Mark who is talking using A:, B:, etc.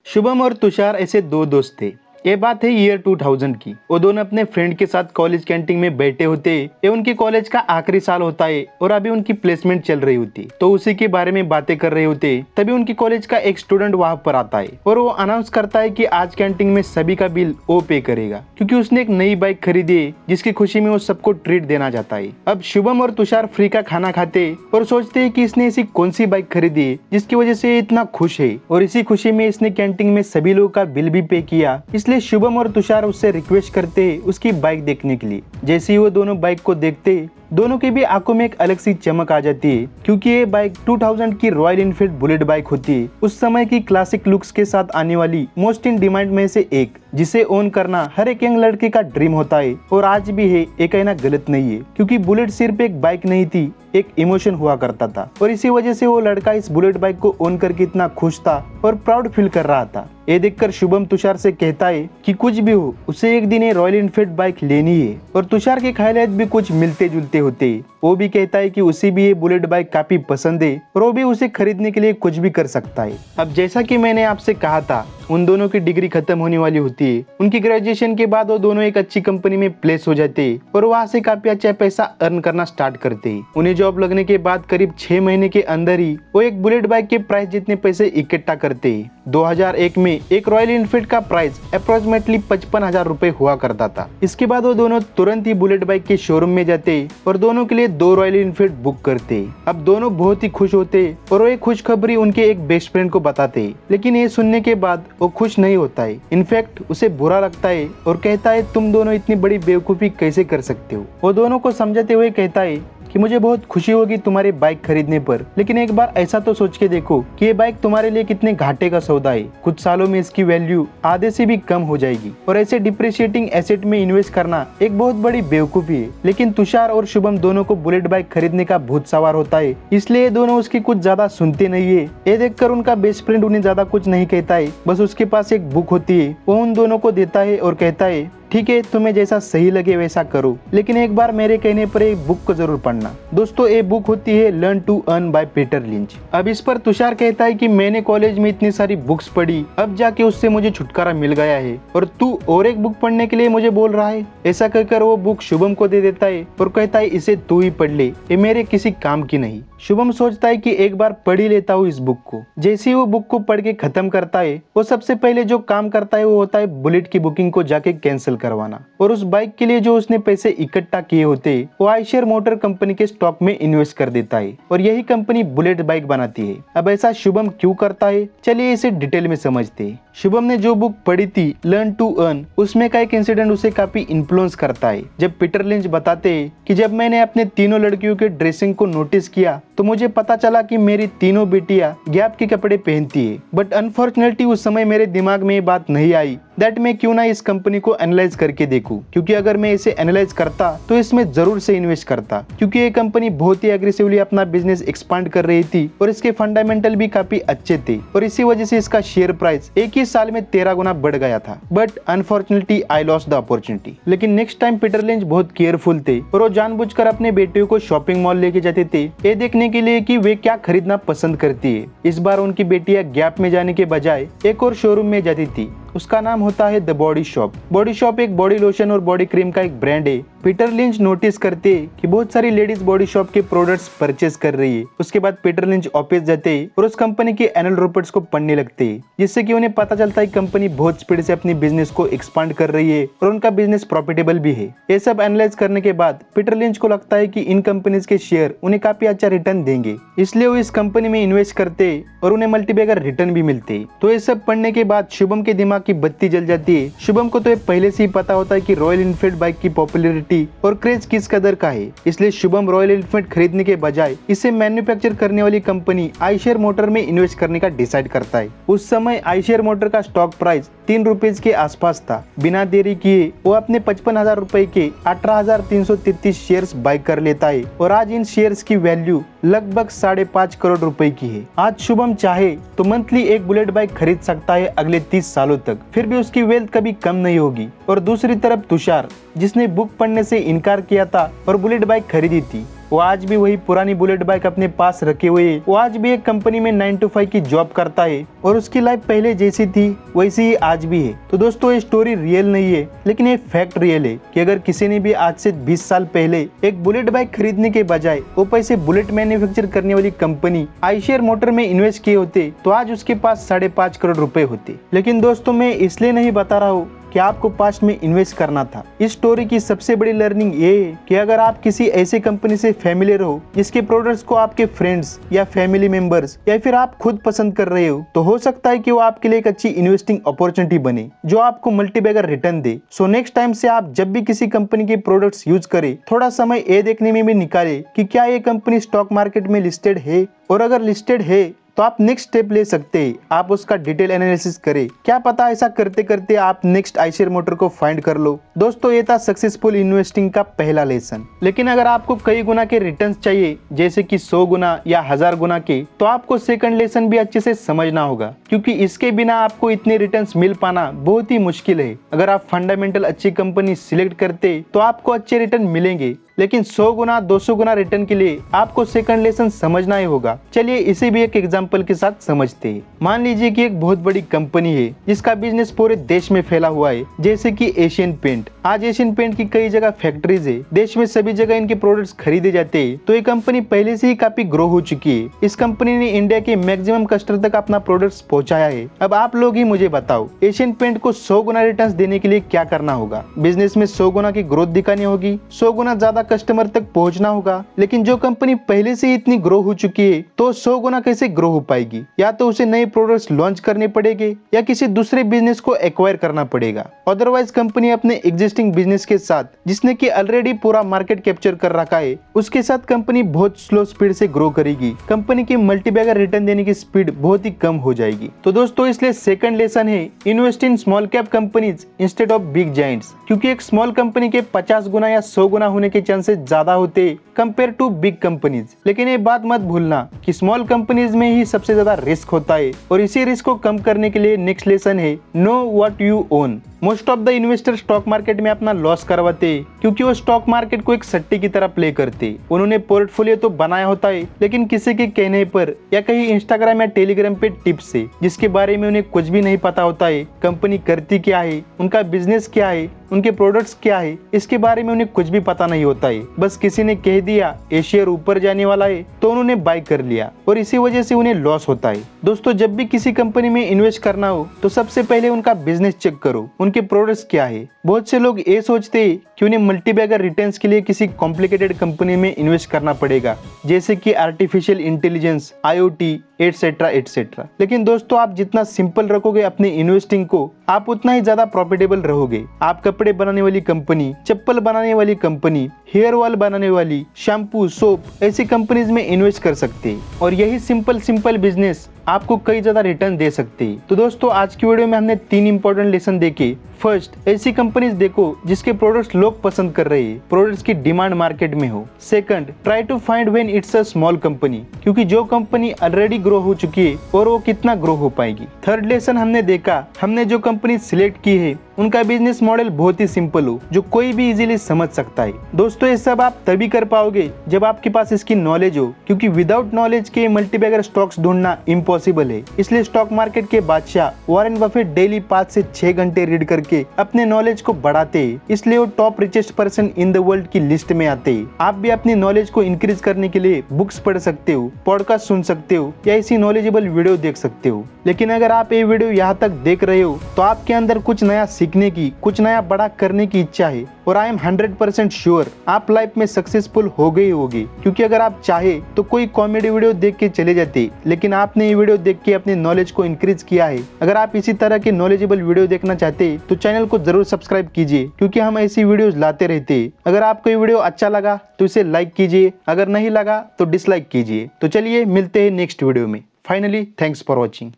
A: शुभम और तुषार ऐसे दो दोस्त थे। ये बात है ईयर 2000 की। वो दोनों अपने फ्रेंड के साथ कॉलेज कैंटीन में बैठे होते। ये उनके कॉलेज का आखिरी साल होता है और अभी उनकी प्लेसमेंट चल रही होती, तो उसी के बारे में बातें कर रहे होते। तभी उनकी कॉलेज का एक स्टूडेंट वहां पर आता है और वो अनाउंस करता है कि आज कैंटीन में सभी का बिल वो पे करेगा, क्योंकि उसने एक नई बाइक खरीदी है जिसकी खुशी में वो सबको ट्रीट देना चाहता है। अब शुभम और तुषार फ्री का खाना खाते और सोचते है कि इसने ऐसी कौन सी बाइक खरीदी है जिसकी वजह से ये इतना खुश है, और इसी खुशी में इसने कैंटीन में सभी लोगों का बिल भी पे किया। इसलिए शुभम और तुषार उससे रिक्वेस्ट करते हैं उसकी बाइक देखने के लिए। जैसे ही वो दोनों बाइक को देखते, दोनों की भी आंखों में एक अलग सी चमक आ जाती है, क्योंकि ये बाइक 2000 की रॉयल एनफील्ड बुलेट बाइक होती है। उस समय की क्लासिक लुक्स के साथ आने वाली मोस्ट इन डिमांड में से एक, जिसे ओन करना हर एक यंग लड़के का ड्रीम होता है और आज भी है। ये कहना गलत नहीं है, क्योंकि बुलेट सिर्फ एक बाइक नहीं थी, एक इमोशन हुआ करता था, और इसी वजह से वो लड़का इस बुलेट बाइक को ओन करके इतना खुश था और प्राउड फील कर रहा था। ये देखकर शुभम तुषार से कहता है कि कुछ भी हो, उसे एक दिन ये रॉयल एनफील्ड बाइक लेनी है। और तुषार के ख्यालात भी कुछ मिलते जुलते होते। वो भी कहता है कि उसे भी ये बुलेट बाइक काफी पसंद है और वो भी उसे खरीदने के लिए कुछ भी कर सकता है। अब जैसा कि मैंने आपसे कहा था, उन दोनों की डिग्री खत्म होने वाली होती है। उनकी ग्रेजुएशन के बाद वो दोनों एक अच्छी कंपनी में प्लेस हो जाते हैं और वहाँ से काफी अच्छा पैसा अर्न करना स्टार्ट करते हैं। उन्हें जॉब लगने के बाद करीब 6 महीने के अंदर ही वो एक बुलेट बाइक के प्राइस जितने पैसे इकट्ठा करते हैं। 2001 में एक रॉयल एनफील्ड का प्राइस अप्रोक्सीमेटली 55,000 रुपए हुआ करता था। इसके बाद वो दोनों तुरंत ही बुलेट बाइक के शोरूम में जाते और दोनों के लिए 2 रॉयल एनफील्ड बुक करते। अब दोनों बहुत ही खुश होते और वो एक खुशखबरी उनके एक बेस्ट फ्रेंड को बताते, लेकिन ये सुनने के बाद वो खुश नहीं होता है। इनफैक्ट उसे बुरा लगता है और कहता है तुम दोनों इतनी बड़ी बेवकूफी कैसे कर सकते हो। वो दोनों को समझाते हुए कहता है कि मुझे बहुत खुशी होगी तुम्हारी बाइक खरीदने पर, लेकिन एक बार ऐसा तो सोच के देखो कि ये बाइक तुम्हारे लिए कितने घाटे का सौदा है। कुछ सालों में इसकी वैल्यू आधे से भी कम हो जाएगी और ऐसे डिप्रिशिएटिंग एसेट में इन्वेस्ट करना एक बहुत बड़ी बेवकूफी है। लेकिन तुषार और शुभम दोनों को बुलेट बाइक खरीदने का भूत सवार होता है, इसलिए ये दोनों उसकी कुछ ज्यादा सुनते नहीं है। ये देखकर उनका बेस्ट फ्रेंड उन्हें ज्यादा कुछ नहीं कहता है, बस उसके पास एक बुक होती है, वो उन दोनों को देता है और कहता है ठीक है, तुम्हें जैसा सही लगे वैसा करो, लेकिन एक बार मेरे कहने पर एक बुक को जरूर पढ़ना। दोस्तों, ये बुक होती है learn to earn by Peter Lynch. अब इस पर तुषार कहता है कि मैंने कॉलेज में इतनी सारी बुक्स पढ़ी, अब जाके उससे मुझे छुटकारा मिल गया है और तू और एक बुक पढ़ने के लिए मुझे बोल रहा है। ऐसा कहकर वो बुक शुभम को दे देता है और कहता है इसे तू ही पढ़ ले, ये मेरे किसी काम की नहीं। शुभम सोचता है कि एक बार पढ़ ही लेता हूँ इस बुक को। जैसे ही वो बुक को पढ़ के खत्म करता है, वो सबसे पहले जो काम करता है वो होता है बुलेट की बुकिंग को जाके कैंसिल करवाना, और उस बाइक के लिए जो उसने पैसे इकट्ठा किए होते वो आयशर मोटर कंपनी के स्टॉक में इन्वेस्ट कर देता है, और यही कंपनी बुलेट बाइक बनाती है। अब ऐसा शुभम क्यों करता है, चलिए इसे डिटेल में समझते हैं। शुभम ने जो बुक पढ़ी थी लर्न टू अर्न, उसमें का एक इंसिडेंट उसे काफी इन्फ्लुएंस करता है। जब पीटर लिंच बताते हैं कि जब मैंने अपने तीनों लड़कियों के ड्रेसिंग को नोटिस किया तो मुझे पता चला कि मेरी तीनों बेटियां गैप के कपड़े पहनती है, बट अनफॉर्चुनेटली उस समय मेरे दिमाग में ये बात नहीं आई दैट मैं क्यों ना इस कंपनी को एनालाइज करके देखूं, क्योंकि अगर मैं इसे एनालाइज करता तो इसमें जरूर से इन्वेस्ट करता, क्योंकि ये कंपनी बहुत ही एग्रेसिवली अपना बिजनेस एक्सपांड कर रही थी और इसके फंडामेंटल भी काफी अच्छे थे, और इसी वजह से इसका शेयर प्राइस एक ही साल में 13 गुना बढ़ गया था। But unfortunately I lost the opportunity. लेकिन नेक्स्ट टाइम पीटर लिंच बहुत केयरफुल थे और वो जानबूझकर अपने बेटियों को शॉपिंग मॉल लेके जाते थे, ये देखने के लिए कि वे क्या खरीदना पसंद करती है। इस बार उनकी बेटियां गैप में जाने के बजाय एक और शोरूम में जाती थी, उसका नाम होता है the body shop. Body shop एक बॉडी लोशन और बॉडी क्रीम का एक ब्रांड है। पीटर लिंच नोटिस करते कि बहुत सारी लेडीज बॉडी शॉप के प्रोडक्ट्स परचेज कर रही है। उसके बाद पीटर लिंच ऑफिस जाते और उस कंपनी के एनुअल रिपोर्ट्स को पढ़ने लगते हैं, जिससे कि उन्हें पता चलता है कंपनी बहुत स्पीड से अपनी बिजनेस को एक्सपांड कर रही है और उनका बिजनेस प्रॉफिटेबल भी है। ये सब एनालाइज करने के बाद पीटर लिंच को लगता है कि इन कंपनीज के शेयर उन्हें काफी अच्छा रिटर्न देंगे, इसलिए वो इस कंपनी में इन्वेस्ट करते और उन्हें मल्टीबैगर रिटर्न भी मिलते। तो ये सब पढ़ने के बाद शुभम के दिमाग की बत्ती जल जाती है। शुभम को तो ये पहले से ही पता होता है कि रॉयल एनफील्ड बाइक की पॉपुलैरिटी और क्रेज किस कदर का है, इसलिए शुभम रॉयल एनफील्ड खरीदने के बजाय इसे मैन्युफैक्चर करने वाली कंपनी आयशर मोटर में इन्वेस्ट करने का डिसाइड करता है। उस समय आयशर मोटर का स्टॉक प्राइस 3 रुपीज के आसपास था। बिना देरी किए वो अपने 55,000 रुपए के 18,333 शेयर्स बाय कर लेता है और आज इन शेयर्स की वैल्यू लगभग 5.5 करोड़ रुपए की है। आज शुभम चाहे तो मंथली एक बुलेट बाइक खरीद सकता है अगले 30 सालों तक, फिर भी उसकी वेल्थ कभी कम नहीं होगी। और दूसरी तरफ तुषार, जिसने बुक पढ़ने करने से इनकार किया था और बुलेट बाइक खरीदी थी, वो आज भी वही पुरानी बुलेट बाइक अपने पास रखे हुए, वो आज भी एक कंपनी में 9 to 5 की जॉब करता है और उसकी लाइफ पहले जैसी थी वैसी ही आज भी है। तो दोस्तों ये स्टोरी रियल नहीं है, लेकिन ये फैक्ट रियल है कि अगर किसी ने भी आज से 20 साल पहले एक बुलेट बाइक खरीदने के बजाय वो पैसे बुलेट मैन्युफैक्चर करने वाली कंपनी आईशर मोटर में इन्वेस्ट किए होते तो आज उसके पास 5.5 करोड़ रुपए होते। लेकिन दोस्तों मैं इसलिए नहीं बता रहा हूँ कि आपको पास्ट में इन्वेस्ट करना था। इस स्टोरी की सबसे बड़ी लर्निंग ये है कि अगर आप किसी ऐसे कंपनी से फैमिलियर हो जिसके प्रोडक्ट्स को आपके फ्रेंड्स या फैमिली मेंबर्स या फिर आप खुद पसंद कर रहे हो, तो हो सकता है कि वो आपके लिए एक अच्छी इन्वेस्टिंग अपॉर्चुनिटी बने जो आपको मल्टीबैगर रिटर्न दे। सो नेक्स्ट टाइम से आप जब भी किसी कंपनी के प्रोडक्ट्स यूज करें, थोड़ा समय ये देखने में भी निकाले कि क्या ये कंपनी स्टॉक मार्केट में लिस्टेड है, और अगर लिस्टेड है तो आप नेक्स्ट स्टेप ले सकते हैं, आप उसका डिटेल एनालिसिस करें। क्या पता ऐसा करते करते आप नेक्स्ट आईशर मोटर को फाइंड कर लो। दोस्तों ये था सक्सेसफुल इन्वेस्टिंग का पहला लेसन। लेकिन अगर आपको कई गुना के रिटर्न्स चाहिए, जैसे कि 100 गुना या 1000 गुना के, तो आपको सेकंड लेसन भी अच्छे से समझना होगा, क्योंकि इसके बिना आपको इतने रिटर्न्स मिल पाना बहुत ही मुश्किल है। अगर आप फंडामेंटल अच्छी कंपनी सिलेक्ट करते तो आपको अच्छे रिटर्न मिलेंगे, लेकिन 100 गुना 200 गुना रिटर्न के लिए आपको सेकंड लेसन समझना ही होगा। चलिए इसे भी एक एग्जांपल के साथ समझते हैं। मान लीजिए कि एक बहुत बड़ी कंपनी है जिसका बिजनेस पूरे देश में फैला हुआ है, जैसे कि एशियन पेंट। आज एशियन पेंट की कई जगह फैक्ट्रीज है, देश में सभी जगह इनके प्रोडक्ट्स खरीदे जाते हैं। तो ये कंपनी पहले से ही काफी ग्रो हो चुकी है। इस कंपनी ने इंडिया के मैक्सिमम कस्टमर तक अपना प्रोडक्ट्स पहुंचाया है। अब आप लोग ही मुझे बताओ, एशियन पेंट को 100 गुना रिटर्न देने के लिए क्या करना होगा? बिजनेस में 100 गुना की ग्रोथ दिखानी होगी, 100 गुना ज्यादा कस्टमर तक पहुंचना होगा। लेकिन जो कंपनी पहले से ही इतनी ग्रो हो चुकी है, तो 100 गुना कैसे ग्रो हो पाएगी? या तो उसे नए प्रोडक्ट्स लॉन्च करने पड़ेंगे या किसी दूसरे बिजनेस को एक्वायर करना पड़ेगा। अदरवाइज कंपनी अपने एग्जिस्टिंग बिजनेस के साथ, जिसने कि ऑलरेडी पूरा मार्केट कैप्चर कर रखा है, उसके साथ कंपनी बहुत स्लो स्पीड से ग्रो करेगी। कंपनी की मल्टीबैगर रिटर्न देने की स्पीड बहुत ही कम हो जाएगी। तो दोस्तों इसलिए सेकंड लेसन है, invest in small cap companies instead of big giants, क्योंकि एक स्मॉल कंपनी के 50 गुना या 100 गुना होने के चांसेस ज्यादा होते कंपेयर टू बिग कंपनीज। लेकिन ये बात मत भूलना कि स्मॉल कंपनीज में ही सबसे ज्यादा रिस्क होता है, और इसी रिस्क को कम करने के लिए नेक्स्ट लेसन है, know what you own. Most of the investor stock market में अपना लॉस करवाते क्योंकि वो स्टॉक मार्केट को एक सट्टे की तरह प्ले करते। उन्होंने पोर्टफोलियो तो बनाया होता है, लेकिन किसी के कहने पर या कहीं इंस्टाग्राम या टेलीग्राम पे टिप्स से, जिसके बारे में उन्हें कुछ भी नहीं पता होता है। कंपनी करती क्या है, उनका बिजनेस क्या है, उनके प्रोडक्ट्स क्या है, इसके बारे में उन्हें कुछ भी पता नहीं होता है। बस किसी ने कह दिया ये शेयर ऊपर जाने वाला है तो उन्होंने बाय कर लिया, और इसी वजह से उन्हें लॉस होता है। दोस्तों जब भी किसी कंपनी में इन्वेस्ट करना हो तो सबसे पहले उनका बिजनेस चेक करो, उनके प्रोडक्ट्स क्या है। बहुत से लोग ये सोचते हैं कि उन्हें मल्टीबैगर रिटर्न्स के लिए किसी कॉम्प्लिकेटेड कंपनी में इन्वेस्ट करना पड़ेगा, जैसे कि artificial intelligence, IoT etcetera etcetera. लेकिन दोस्तों आप जितना सिंपल रखोगे अपनी इन्वेस्टिंग को, आप उतना ही ज्यादा प्रॉफिटेबल रहोगे। आप कपड़े बनाने वाली कंपनी, चप्पल बनाने वाली कंपनी, हेयर ऑयल बनाने वाली, शैम्पू, सोप, ऐसी कंपनीज में इन्वेस्ट कर सकते हैं, और यही सिंपल बिजनेस आपको कई ज्यादा रिटर्न दे सकते हैं। तो दोस्तों आज की वीडियो में हमने 3 इंपॉर्टेंट लेसन देखे। फर्स्ट, ऐसी कंपनीज देखो जिसके प्रोडक्ट्स लोग पसंद कर रहे हैं, प्रोडक्ट्स की डिमांड मार्केट में हो। Second, try to find when it's a small company, क्योंकि जो कंपनी ऑलरेडी ग्रो हो चुकी है और वो कितना ग्रो हो पाएगी। थर्ड लेसन हमने देखा, हमने जो कंपनी सिलेक्ट की है उनका बिजनेस मॉडल बहुत ही सिंपल हो, जो कोई भी इजीली समझ सकता है। दोस्तों ये सब आप तभी कर पाओगे जब आपके पास इसकी नॉलेज हो, क्योंकि विदाउट नॉलेज के मल्टीबैगर स्टॉक्स ढूंढना इम्पॉसिबल है। इसलिए स्टॉक मार्केट के बादशाह वॉरेन बफेट डेली 5 से 6 घंटे रीड करके अपने नॉलेज को बढ़ाते हैं, इसलिए वो top richest person in the world की लिस्ट में आते हैं। आप भी अपनी नॉलेज को इंक्रीज करने के लिए बुक्स पढ़ सकते हो, पॉडकास्ट सुन सकते हो, या ऐसी नॉलेजेबल वीडियो देख सकते हो। लेकिन अगर आप ये वीडियो यहाँ तक देख रहे हो तो आपके अंदर कुछ नया सीखने की, कुछ नया बड़ा करने की इच्छा है, और आई एम 100% श्योर आप लाइफ में सक्सेसफुल हो गए होगे। क्योंकि अगर आप चाहे तो कोई कॉमेडी वीडियो देख के चले जाते, लेकिन आपने ये वीडियो देख के अपने नॉलेज को इंक्रीज किया है। अगर आप इसी तरह के नॉलेजेबल वीडियो देखना चाहते तो चैनल को जरूर सब्सक्राइब कीजिए, क्योंकि हम ऐसी वीडियोस लाते रहते हैं। अगर आपको ये वीडियो अच्छा लगा तो इसे लाइक कीजिए, अगर नहीं लगा तो डिसलाइक कीजिए। तो चलिए मिलते हैं नेक्स्ट वीडियो में। Finally thanks for watching.